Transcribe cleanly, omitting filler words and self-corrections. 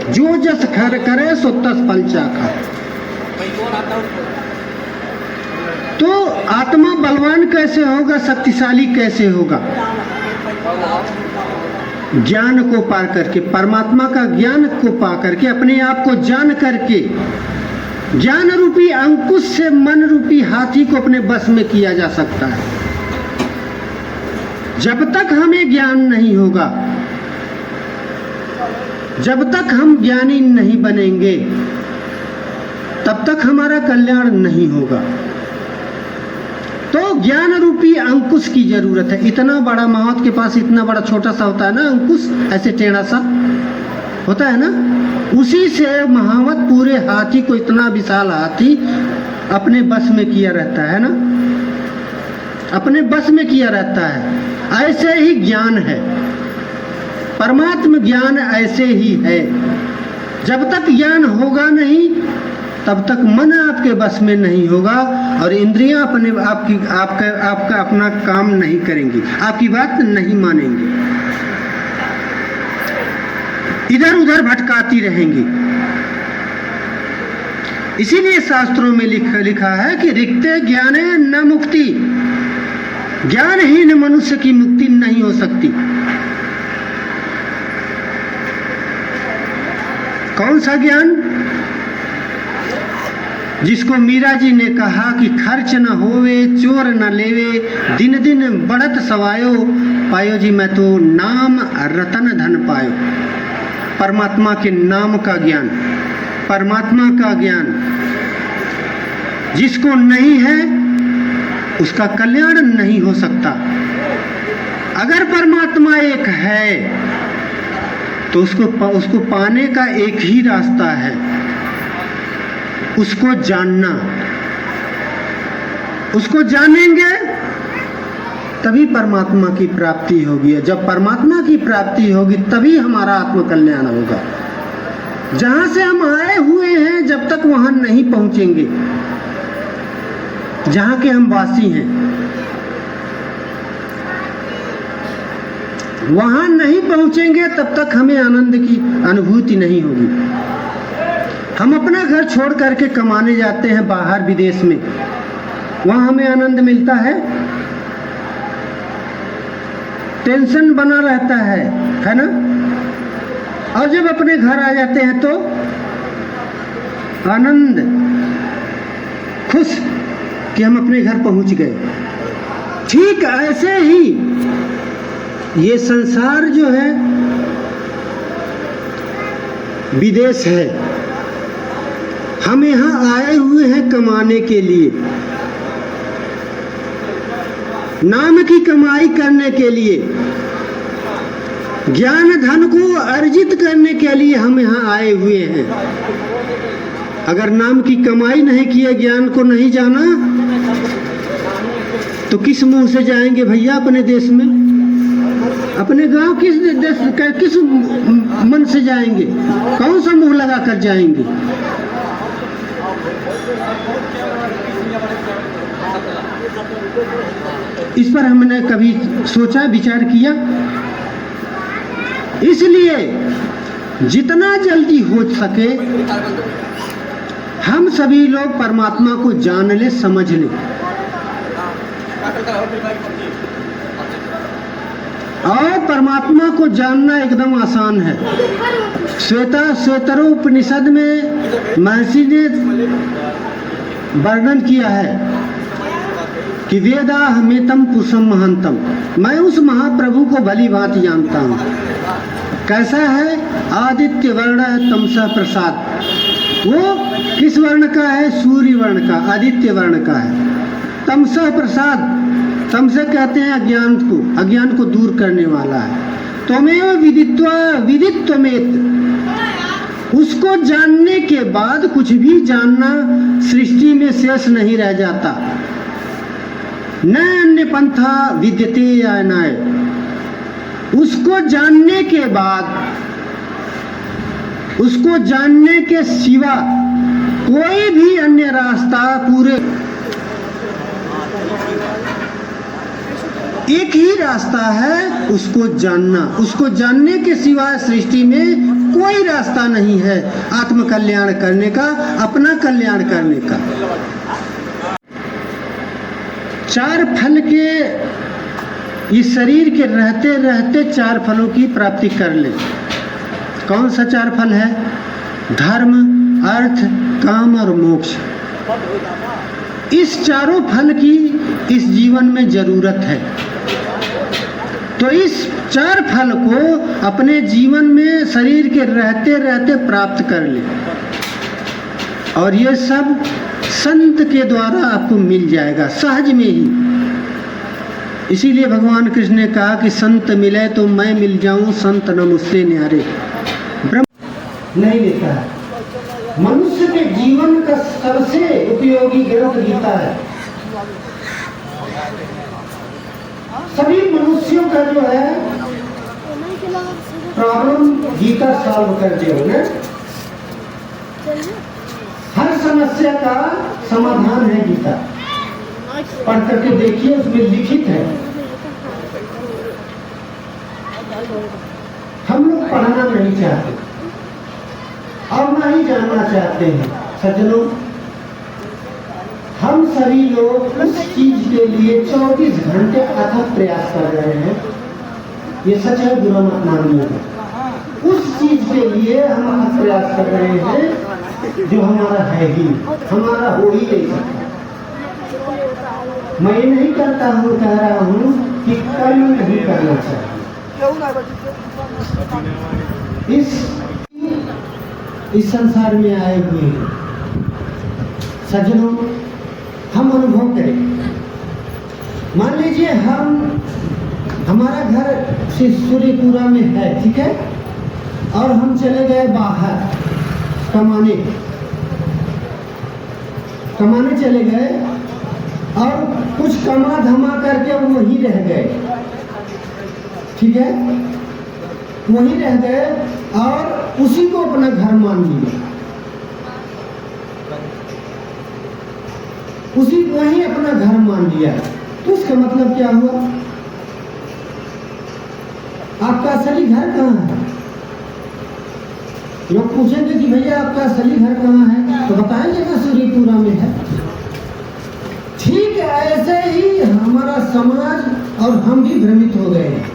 जो जस खर करे सो तस फल चाखा। तो आत्मा बलवान कैसे होगा, शक्तिशाली कैसे होगा? ज्ञान को पा करके, परमात्मा का ज्ञान को पा करके, अपने आप को जान करके, ज्ञान रूपी अंकुश से मन रूपी हाथी को अपने बस में किया जा सकता है। जब तक हमें ज्ञान नहीं होगा, जब तक हम ज्ञानी नहीं बनेंगे, तब तक हमारा कल्याण नहीं होगा। तो ज्ञान रूपी अंकुश की जरूरत है। इतना बड़ा महावत के पास इतना बड़ा छोटा सा होता है ना अंकुश, ऐसे टेढ़ा सा होता है ना, उसी से महावत पूरे हाथी को, इतना विशाल हाथी अपने बस में किया रहता है ना, अपने बस में किया रहता है। ऐसे ही ज्ञान है, परमात्म ज्ञान ऐसे ही है। जब तक ज्ञान होगा नहीं, तब तक मन आपके बस में नहीं होगा और इंद्रियां अपने आपका अपना काम नहीं करेंगी, आपकी बात नहीं मानेंगी, इधर उधर भटकाती रहेंगी। इसीलिए शास्त्रों में लिखा है कि रिक्ते ज्ञाने न मुक्ति, ज्ञानहीन मनुष्य की मुक्ति नहीं हो सकती। कौन सा ज्ञान? जिसको मीरा जी ने कहा कि खर्च न होवे, चोर न लेवे, दिन दिन बढ़त सवायो, पायो जी मैं तो नाम रतन धन पायो। परमात्मा के नाम का ज्ञान, परमात्मा का ज्ञान जिसको नहीं है उसका कल्याण नहीं हो सकता। अगर परमात्मा एक है तो उसको पाने का एक ही रास्ता है, उसको जानना। उसको जानेंगे तभी परमात्मा की प्राप्ति होगी। जब परमात्मा की प्राप्ति होगी तभी हमारा आत्म कल्याण होगा। जहां से हम आए हुए हैं जब तक वहां नहीं पहुंचेंगे, जहां के हम वासी हैं वहां नहीं पहुंचेंगे, तब तक हमें आनंद की अनुभूति नहीं होगी। हम अपना घर छोड़ करके कमाने जाते हैं बाहर विदेश में, वहां हमें आनंद मिलता है? टेंशन बना रहता है ना? और जब अपने घर आ जाते हैं तो आनंद, खुश कि हम अपने घर पहुंच गए। ठीक ऐसे ही ये संसार जो है विदेश है, हम यहाँ आए हुए हैं कमाने के लिए, नाम की कमाई करने के लिए, ज्ञान धन को अर्जित करने के लिए हम यहाँ आए हुए हैं। अगर नाम की कमाई नहीं किए, ज्ञान को नहीं जाना, तो किस मुंह से जाएंगे भैया अपने देश में? अपने गांव किस देश, किस मन से जाएंगे? कौन सा मुंह लगा कर जाएंगे? इस पर हमने कभी सोचा, विचार किया? इसलिए जितना जल्दी हो सके हम सभी लोग परमात्मा को जान ले, समझ ले। और परमात्मा को जानना एकदम आसान है। श्वेतरोपनिषद में महर्षि ने वर्णन किया है कि वेदाहमेतम पुरुषम महंतम, मैं उस महाप्रभु को भली भांति जानता हूँ। कैसा है? आदित्य वर्ण तमसा प्रसाद। वो किस वर्ण का है? सूर्य वर्ण का, आदित्य वर्ण का है। तमसा प्रसाद, तमसा कहते हैं अज्ञान को, अज्ञान को दूर करने वाला है। त्वमेव विदित्वमेत, उसको जानने के बाद कुछ भी जानना सृष्टि में शेष नहीं रह जाता। न अन्य पंथा विद्यते आयनाय, उसको जानने के बाद, उसको जानने के सिवा कोई भी अन्य रास्ता पूरे एक ही रास्ता है, उसको जानना। उसको जानने के सिवाय सृष्टि में कोई रास्ता नहीं है आत्म कल्याण करने का, अपना कल्याण करने का। चार फल के इस शरीर के रहते रहते चार फलों की प्राप्ति कर ले। कौन सा चार फल है? धर्म, अर्थ, काम और मोक्ष। इस चारों फल की इस जीवन में जरूरत है। तो इस चार फल को अपने जीवन में शरीर के रहते रहते प्राप्त कर ले, और ये सब संत के द्वारा आपको मिल जाएगा सहज में ही। इसीलिए भगवान कृष्ण ने कहा कि संत मिले तो मैं मिल जाऊं, संत न मुझसे न्यारे। ब्रह्म नहीं लेता है। मनुष्य के जीवन का सबसे उपयोगी ग्रंथ गीता है। सभी मनुष्यों का जो है प्रॉब्लम गीता सॉल्व कर दिया। हर समस्या का समाधान है गीता। पढ़ करके देखिए, उसमें लिखित है। हम लोग पढ़ना नहीं चाहते और ना ही जानना चाहते हैं। सज्जनों, हम सभी लोग उस चीज के लिए 24 घंटे अथक प्रयास कर रहे हैं। ये सच है, बुरा मत मानिएगा। उस चीज के लिए हम अथक प्रयास कर रहे हैं जो हमारा है ही, हमारा हो ही नहीं सकता। मैं ये नहीं करता हूँ, कह रहा हूँ कि कर्म नहीं करना चाहिए। इस संसार में आए हुए हैं सज्जनों, हम अनुभव करें। मान लीजिए हमारा घर सूर्यपुरा में है, ठीक है, और हम चले गए बाहर कमाने चले गए और कुछ कमा धमा करके वहीं रह गए, ठीक है, वहीं रह गए और उसी को अपना घर मान लिया, उसी वहीं अपना घर मान लिया। तो इसका मतलब क्या हुआ? आपका असली घर कहाँ है? लोग पूछेंगे कि भैया आपका असली घर कहाँ है, तो बताएंगे ना सूर्यपुरा में है। ठीक है, ऐसे ही हमारा समाज और हम भी भ्रमित हो गए हैं।